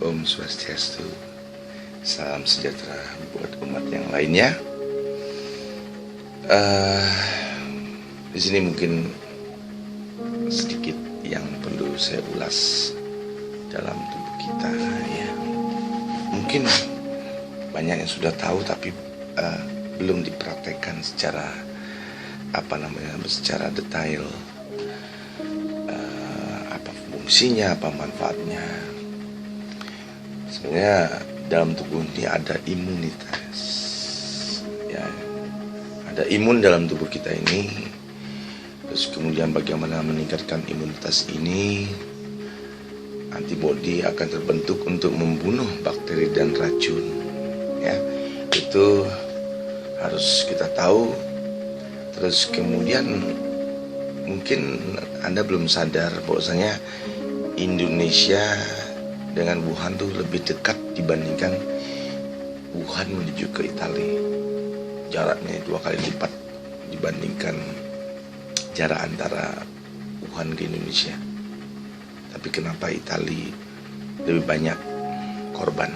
Om Swastiastu. Salam sejahtera buat umat yang lainnya. Di sini mungkin sedikit yang perlu saya ulas dalam tubuh kita ya. Mungkin banyak yang sudah tahu tapi belum dipraktekkan secara secara detail. Apa fungsinya, apa manfaatnya. Sebenarnya dalam tubuh ini ada imunitas ya, ada imun dalam tubuh kita ini. Terus kemudian bagaimana meningkatkan imunitas ini, antibodi akan terbentuk untuk membunuh bakteri dan racun ya, itu harus kita tahu. Terus kemudian mungkin Anda belum sadar bahwasanya Indonesia dengan Wuhan tuh lebih dekat dibandingkan Wuhan menuju ke Italia. Jaraknya 2 kali lipat dibandingkan jarak antara Wuhan ke Indonesia. Tapi kenapa Italia lebih banyak korban?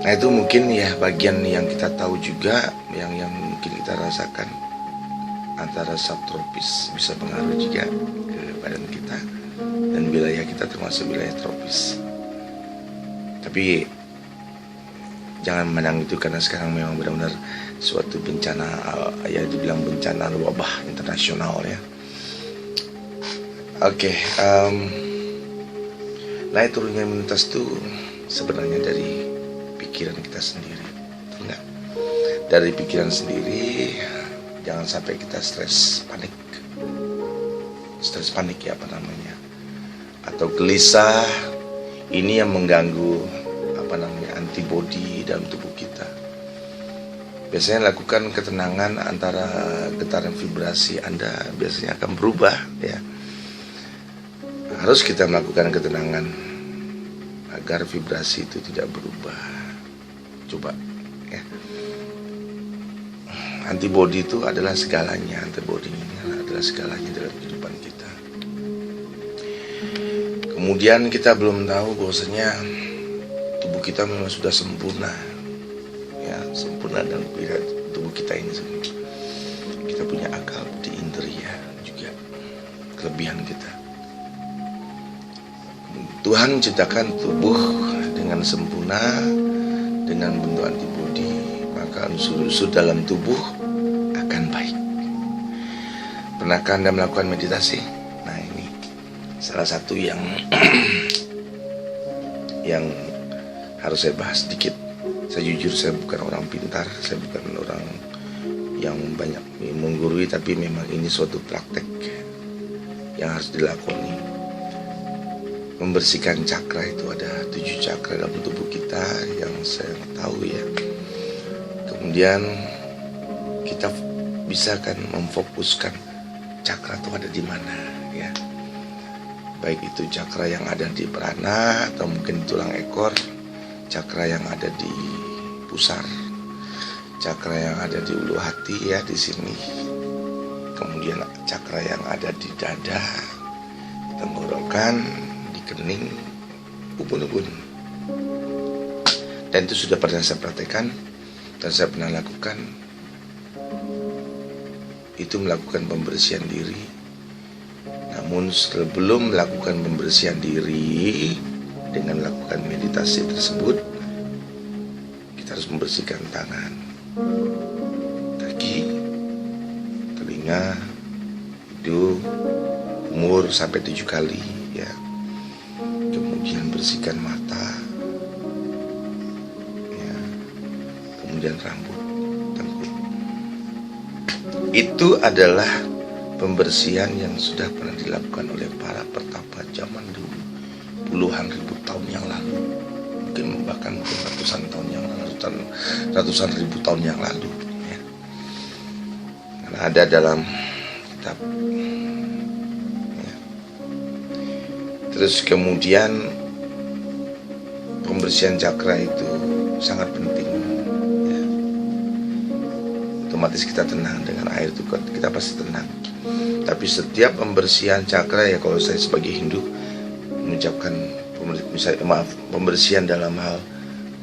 Nah itu mungkin ya bagian yang kita tahu juga, yang mungkin kita rasakan. Antara subtropis bisa pengaruh juga ke badan kita, dan wilayah kita termasuk wilayah tropis. Tapi jangan menang itu, karena sekarang memang benar-benar suatu bencana, ya dibilang bencana wabah internasional ya. Oke, naik turunnya imunitas itu sebenarnya dari pikiran kita sendiri, enggak? Dari pikiran sendiri. Jangan sampai kita stres panik ya atau gelisah. Ini yang mengganggu antibodi dalam tubuh kita. Biasanya lakukan ketenangan, antara getaran vibrasi Anda biasanya akan berubah ya. Harus kita melakukan ketenangan agar vibrasi itu tidak berubah. Coba ya. Antibodi itu adalah segalanya. Antibodi ini adalah segalanya dalam kehidupan kita. Kemudian kita belum tahu bahwasanya tubuh kita memang sudah sempurna, ya, sempurna dalam tubuh kita ini sendiri. Kita punya akal, budi, indria juga kelebihan kita. Tuhan menciptakan tubuh dengan sempurna, dengan bentuk antibodi, maka unsur-unsur dalam tubuh akan baik. Pernahkah Anda melakukan meditasi? Nah ini salah satu yang harus saya bahas sedikit. Saya jujur, saya bukan orang pintar, saya bukan orang yang banyak menggurui, tapi memang ini suatu praktek yang harus dilakoni. Membersihkan cakra itu, ada 7 cakra dalam tubuh kita yang saya tahu ya. Kemudian kita bisa kan memfokuskan cakra itu ada di mana ya. Baik itu cakra yang ada di prana atau mungkin tulang ekor, cakra yang ada di pusar, cakra yang ada di ulu hati ya di sini. Kemudian cakra yang ada di dada, tenggorokan, di kening, ubun-ubun. Dan itu sudah pernah saya praktekkan dan saya pernah lakukan. Itu melakukan pembersihan diri. Namun sebelum melakukan pembersihan diri dengan melakukan meditasi tersebut, kita harus membersihkan tangan, kaki, telinga, hidung, umur sampai 7 kali ya. Kemudian bersihkan mata ya. Kemudian rambut, tengkuk. Itu adalah pembersihan yang sudah pernah dilakukan oleh para pertapa zaman dulu, puluhan ribu tahun yang lalu, mungkin ratusan tahun yang lalu, ratusan ribu tahun yang lalu ya. Karena ada dalam kitab ya. Terus kemudian pembersihan cakra itu sangat penting ya. Otomatis kita tenang dengan air itu, kita pasti tenang. Tapi setiap pembersihan cakra ya, kalau saya sebagai Hindu mengucapkan pembersihan dalam hal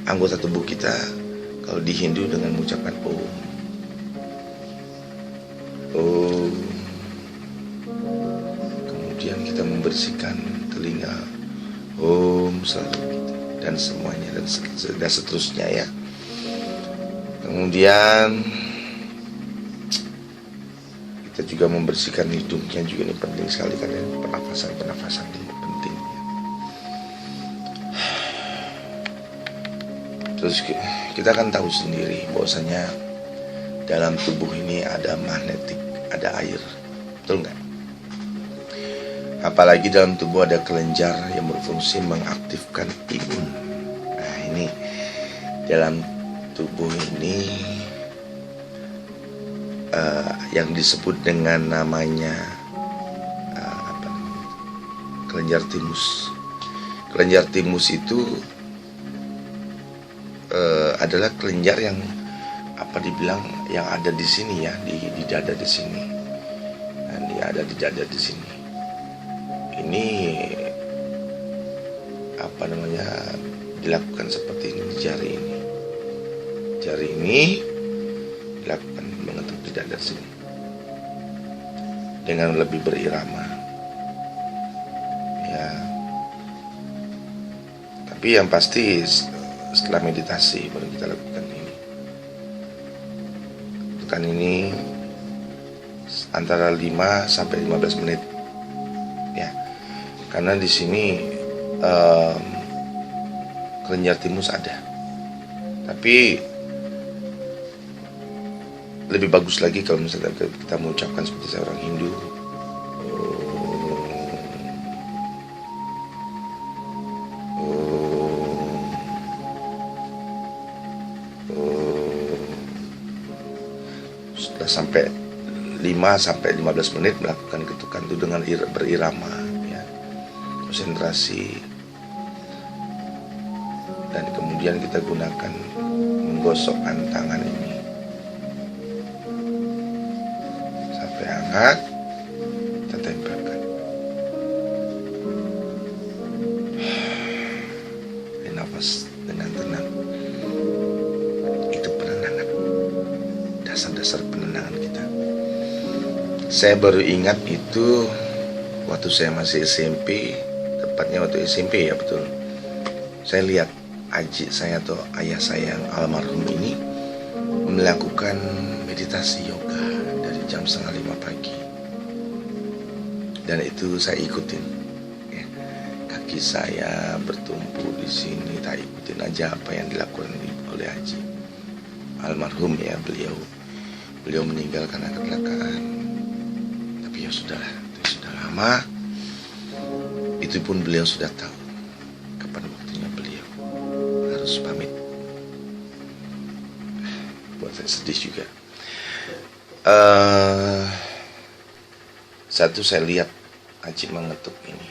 anggota tubuh kita. Kalau di Hindu dengan mengucapkan Om. Om. Kemudian kita membersihkan telinga. Om selalu gitu. Dan semuanya dan seterusnya ya. Kemudian kita juga membersihkan hidungnya juga, ini penting sekali karena pernafasan ini penting. Terus kita kan tahu sendiri bahwasanya dalam tubuh ini ada magnetik, ada air, betul nggak? Apalagi dalam tubuh ada kelenjar yang berfungsi mengaktifkan imun. Nah ini dalam tubuh ini yang disebut dengan namanya kelenjar timus. Kelenjar timus itu adalah kelenjar yang dibilang yang ada di sini ya, di dada di sini. Nah, dia ada di dada di sini. Ini dilakukan seperti ini di jari ini. Jari ini dilakukan mengetuk di dada sini dengan lebih berirama. Ya. Tapi yang pasti setelah meditasi baru kita lakukan ini. Lakukan ini antara 5 sampai 15 menit. Ya. Karena di sini kelenjar timus ada. Tapi lebih bagus lagi kalau misalnya kita mengucapkan seperti seorang Hindu. Sudah sampai 5 sampai 15 menit melakukan ketukan itu dengan berirama ya. Konsentrasi. Dan kemudian kita gunakan menggosokkan tangan ini sampai hangat, kita tempelkan. Nafas dengan tenang. Itu penenangan, dasar-dasar penenangan kita. Saya baru ingat itu waktu saya masih SMP, tepatnya waktu SMP ya betul. Saya lihat aji saya atau ayah saya yang almarhum ini melakukan meditasi yoga dari jam 4:30 pagi, dan itu saya ikutin ya. Kaki saya bertumpu di sini, tak ikutin aja apa yang dilakukan oleh Haji almarhum ya. Beliau meninggal karena kecelakaan, tapi ya sudahlah, itu sudah lama. Itu pun beliau sudah tahu kapan waktunya beliau harus pamit. Buat saya sedih juga. Satu, saya lihat Haji mengetuk ini,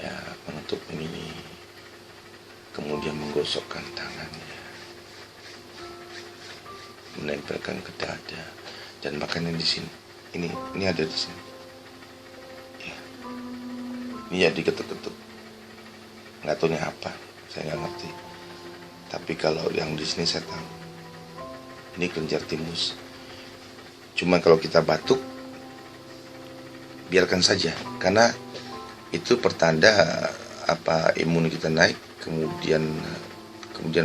ya mengetuk ini, kemudian menggosokkan tangannya, menempelkan ke dada, dan makanan di sini. Ini ada di sini. Ya. Ini ya diketuk-ketuk. Nggak tahu ini apa, saya nggak ngerti. Tapi kalau yang di sini saya tahu, ini kelenjar timus. Cuma kalau kita batuk, biarkan saja, karena itu pertanda imun kita naik, kemudian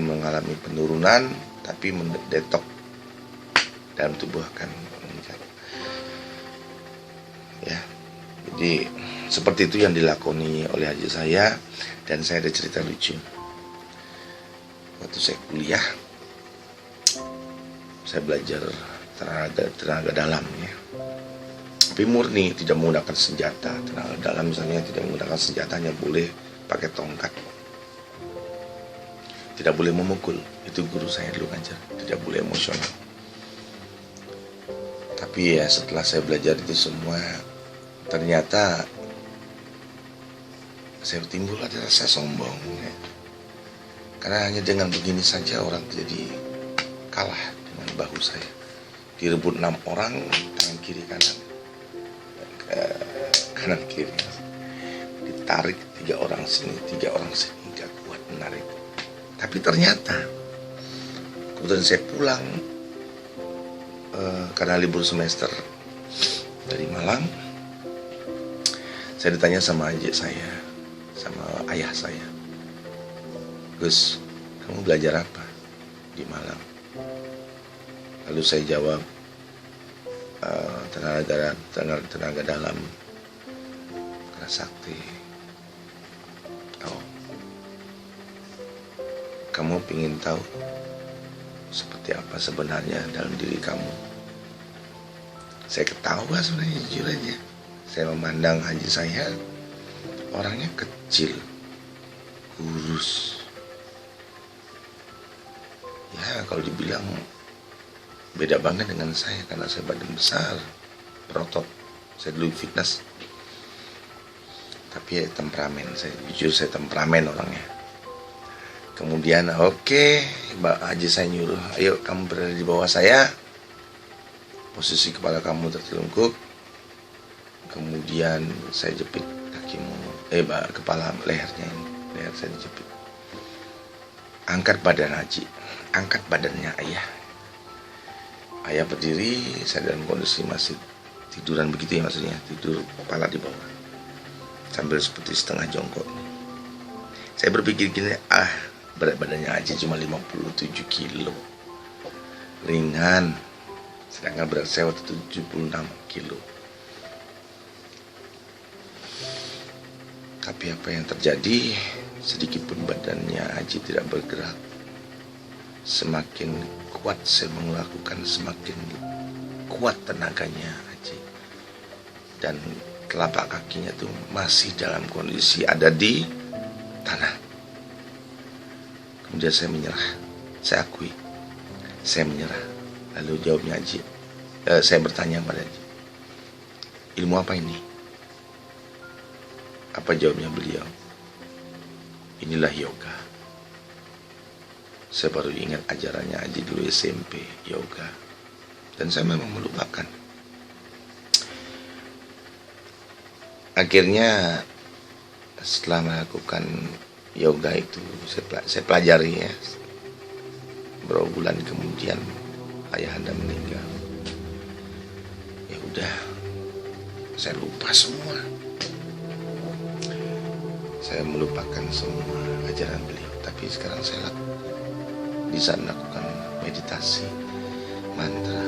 mengalami penurunan, tapi mendetok dalam tubuh akan meningkat. Ya, jadi seperti itu yang dilakoni oleh Haji saya. Dan saya ada cerita lucu. Waktu saya kuliah, saya belajar tenaga dalam ya. Tapi murni, tidak menggunakan senjata. Tenaga dalam misalnya tidak menggunakan senjata, hanya boleh pakai tongkat. Tidak boleh memukul. Itu guru saya dulu ngajar. Tidak boleh emosional. Tapi ya setelah saya belajar itu semua, ternyata saya timbul ada rasa sombong ya. Karena hanya dengan begini saja orang jadi kalah dengan bahu saya. Direbut 6 orang, tangan kiri kanan kiri. tarik 3 orang sini 3 orang sini, gak kuat menarik. Tapi ternyata kemudian saya pulang karena libur semester dari Malang. Saya ditanya sama adik saya, sama ayah saya, "Gus, kamu belajar apa di Malang?" Lalu saya jawab, tenaga dalam, karena sakti. Oh, kamu ingin tahu seperti apa sebenarnya dalam diri kamu? Saya ketawa sebenarnya, jujur aja. Saya memandang haji saya, orangnya kecil, kurus. Ya kalau dibilang beda banget dengan saya, karena saya badan besar, berotot. Saya dulu fitness. Tapi ya, temperamen, saya temperamen orangnya. Kemudian oke, Mbak Haji saya nyuruh, "Ayo kamu berada di bawah saya, posisi kepala kamu tertelungkup." Kemudian saya jepit kakimu, kepala lehernya ini, leher saya dijepit. "Angkat badan Haji, angkat badannya ayah." Ayah berdiri, saya dalam kondisi masih tiduran begitu ya, maksudnya tidur kepala di bawah, sambil seperti setengah jongkok. Saya berpikir gini, berat badannya aja cuma 57 kilo, ringan, sedangkan berat saya waktu itu 76 kilo. Tapi apa yang terjadi, sedikitpun badannya Haji tidak bergerak. Semakin kuat saya melakukan, semakin kuat tenaganya Haji. Dan telapak kakinya tuh masih dalam kondisi ada di tanah. Kemudian saya menyerah, saya akui, saya menyerah. Lalu jawabnya Haji, saya bertanya pada Haji, "Ilmu apa ini?" Apa jawabnya beliau? "Inilah yoga." Saya baru ingat ajarannya Haji dulu SMP, yoga. Dan saya memang melupakan. Akhirnya setelah melakukan yoga itu, saya pelajari ya. Beberapa bulan kemudian ayahanda meninggal. Ya udah, saya lupa semua. Saya melupakan semua ajaran beliau. Tapi sekarang saya bisa melakukan meditasi, mantra.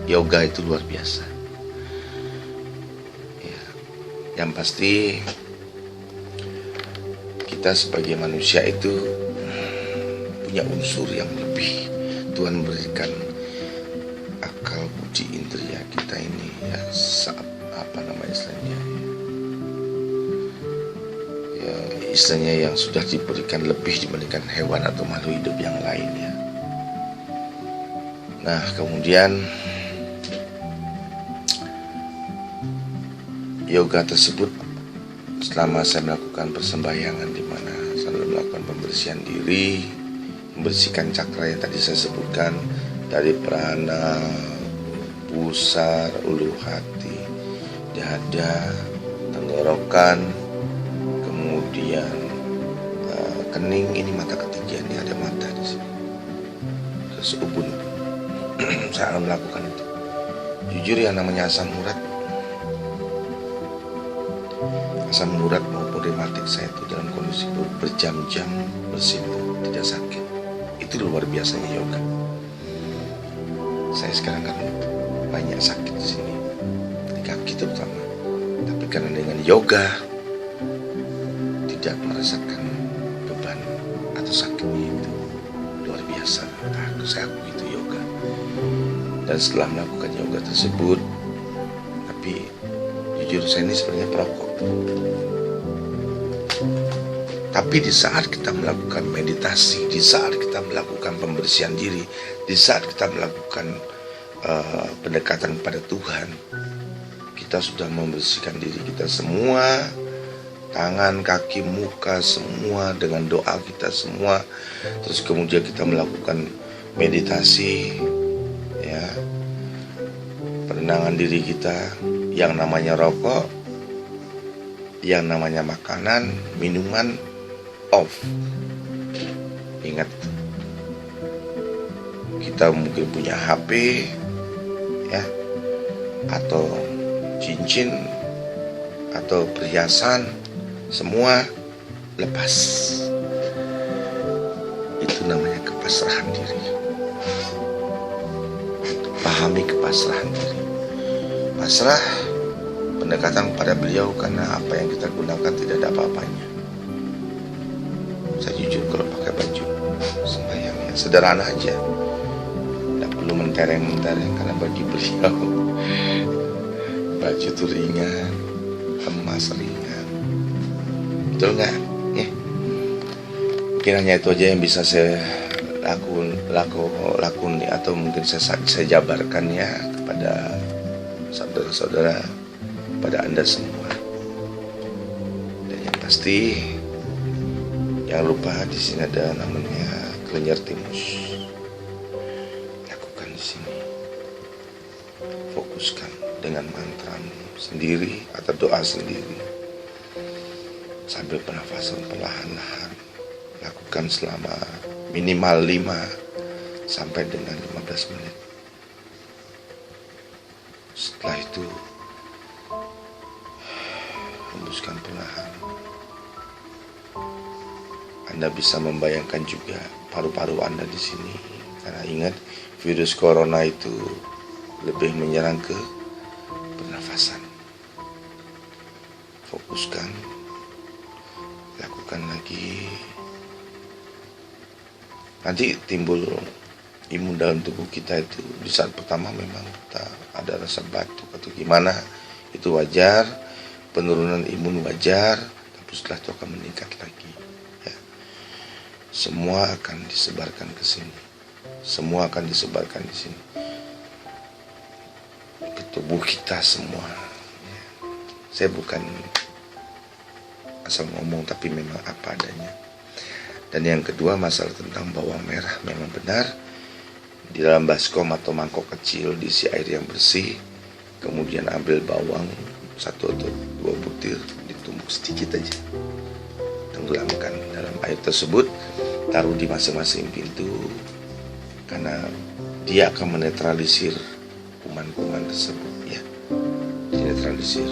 Yoga itu luar biasa. Ya, yang pasti kita sebagai manusia itu punya unsur yang lebih. Tuhan berikan akal, budi, indera kita ini ya, istilahnya yang sudah diberikan lebih dibandingkan hewan atau makhluk hidup yang lainnya. Nah kemudian yoga tersebut, selama saya melakukan persembahyangan, di mana saya melakukan pembersihan diri, membersihkan cakra yang tadi saya sebutkan, dari prana, pusar, ulu hati, dada, tenggorokan, kemudian kening, ini mata ketiga, ini ada mata di sini, terus ubun. Saya akan melakukan itu. Jujur yang namanya asam urat maupun rematik saya itu dalam kondisi berjam-jam bersimpuh tidak sakit. Itu luar biasanya yoga. Saya sekarang kan banyak sakit di sini, di kaki terutama. Tapi karena dengan yoga tidak merasakan beban atau sakitnya itu luar biasa. Saya akui itu yoga. Dan setelah melakukan yoga tersebut, tapi jujur saya ini sebenarnya perokok. Tapi di saat kita melakukan meditasi, di saat kita melakukan pembersihan diri, di saat kita melakukan pendekatan pada Tuhan, kita sudah membersihkan diri kita semua, tangan, kaki, muka, semua dengan doa kita semua. Terus kemudian kita melakukan meditasi, ya, penenangan diri kita. Yang namanya rokok, yang namanya makanan, minuman off. Ingat, kita mungkin punya HP ya, atau cincin atau perhiasan, semua lepas. Itu namanya kepasrahan diri. Pahami kepasrahan diri. Pasrah, pendekatan pada beliau karena apa yang kita gunakan tidak ada apa-apanya. Saya jujur kalau pakai baju sembahyang ya sederhana aja, tidak perlu mentereng-mentereng karena bagi beliau baju itu ringan, emas ringan, betul nggak? Mungkin hanya itu aja yang bisa saya lakoni atau mungkin saya jabarkan ya kepada saudara-saudara, pada Anda semua. Dan yang pasti jangan lupa di sini ada namanya kelenjar timus. Lakukan di sini. Fokuskan dengan mantramu sendiri atau doa sendiri. Sambil pernafasan perlahan-lahan. Lakukan selama minimal 5 sampai dengan 15 menit. Setelah itu hembuskan perlahan. Anda bisa membayangkan juga paru-paru Anda di sini. Karena ingat, virus corona itu lebih menyerang ke pernafasan. Fokuskan. Lakukan lagi. Nanti timbul imun dalam tubuh kita itu di saat pertama memang kita ada rasa batuk atau gimana, itu wajar, penurunan imun wajar, tapi setelah itu akan meningkat lagi ya. Semua akan disebarkan ke sini, semua akan disebarkan di sini ke tubuh kita semua ya. Saya bukan asal ngomong, tapi memang apa adanya. Dan yang kedua, masalah tentang bawang merah, memang benar di dalam baskom atau mangkok kecil diisi air yang bersih, kemudian ambil bawang 1 atau 2 butir, ditumbuk sedikit aja, tenggelamkan dalam air tersebut, taruh di masing-masing pintu, karena dia akan menetralisir kuman-kuman tersebut ya, dinetralisir.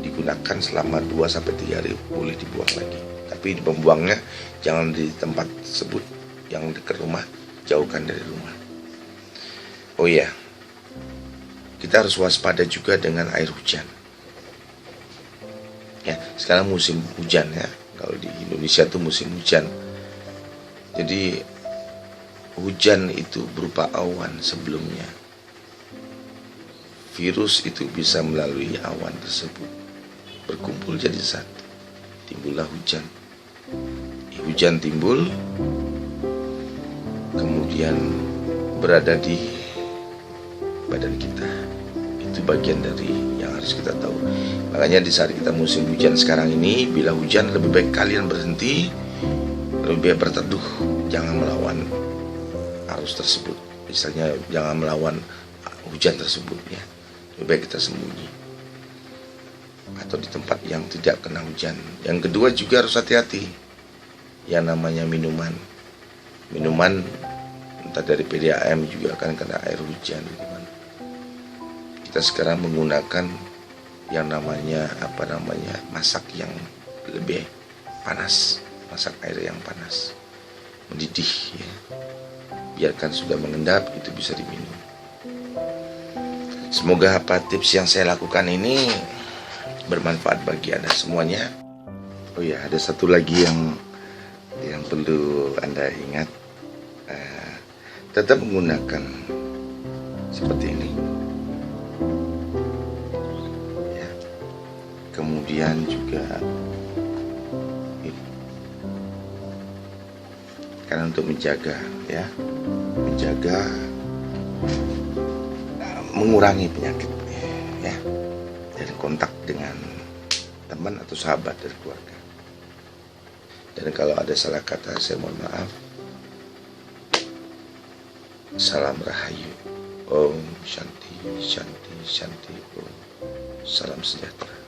Digunakan selama 2-3 hari, boleh dibuang lagi. Tapi pembuangnya jangan di tempat tersebut, yang dekat rumah, jauhkan dari rumah. Oh iya, kita harus waspada juga dengan air hujan. Ya, sekarang musim hujan ya. Kalau di Indonesia itu musim hujan. Jadi hujan itu berupa awan sebelumnya. Virus itu bisa melalui awan tersebut berkumpul jadi satu. Timbullah hujan. Hujan timbul, kemudian berada di badan kita. Itu bagian dari yang harus kita tahu. Makanya di saat kita musim hujan sekarang ini, bila hujan lebih baik kalian berhenti, lebih baik berteduh, jangan melawan arus tersebut. Misalnya jangan melawan hujan tersebut ya. Lebih baik kita sembunyi atau di tempat yang tidak kena hujan. Yang kedua juga harus hati-hati. Yang namanya minuman entah dari PDAM juga akan kena air hujan. Kita sekarang menggunakan yang namanya masak yang lebih panas, masak air yang panas, mendidih ya. Biarkan sudah mengendap, itu bisa diminum. Semoga apa tips yang saya lakukan ini bermanfaat bagi Anda semuanya. Oh ya, ada satu lagi yang perlu Anda ingat, tetap menggunakan seperti ini ya. Kemudian juga ini, karena untuk menjaga mengurangi penyakit ya, dari kontak dengan teman atau sahabat dari keluarga. Dan kalau ada salah kata, saya mohon maaf. Salam Rahayu. Om Shanti, Shanti, Shanti. Om. Salam sejahtera.